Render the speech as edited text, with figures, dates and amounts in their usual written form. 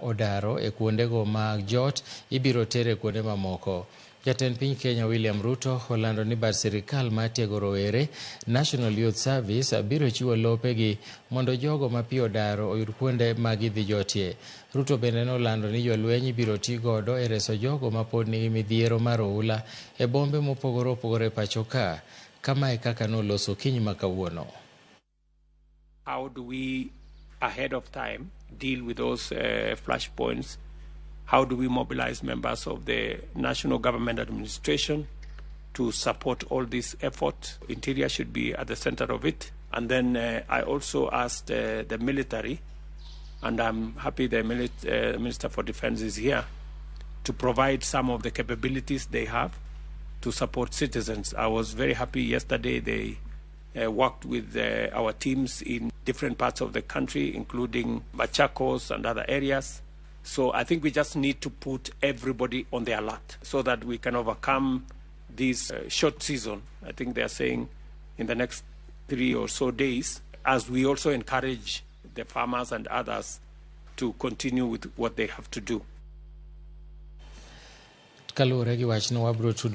odaro e kuondego mag jot ibiro tere kuonde mamoko. Jatend piny Kenya William Ruto olando ni bad sirikal mar tiego rowere National Youth Service biro chiwo lopegi mondo jogo ma pi odaro oyud kuonde ma gidhi jotie. Ruto bende nolando ni jolweny biro ti godo e reso jogo ma pod nigi midhiero mar oula e bombe mopogore opogore pacho ka. Kama e kaka noloso kiny ma kawuono. How do we, ahead of time, deal with those flashpoints? How do we mobilize members of the national government administration to support all this effort? Interior should be at the center of it. And then I also asked the military, and I'm happy the Minister for Defense is here, to provide some of the capabilities they have to support citizens. I was very happy yesterday they worked with our teams in different parts of the country, including Machakos and other areas. So I think we just need to put everybody on the alert so that we can overcome this short season. I think they are saying in the next 3 or so days, as we also encourage the farmers and others to continue with what they have to do. Kalure gi wachno wabro tudo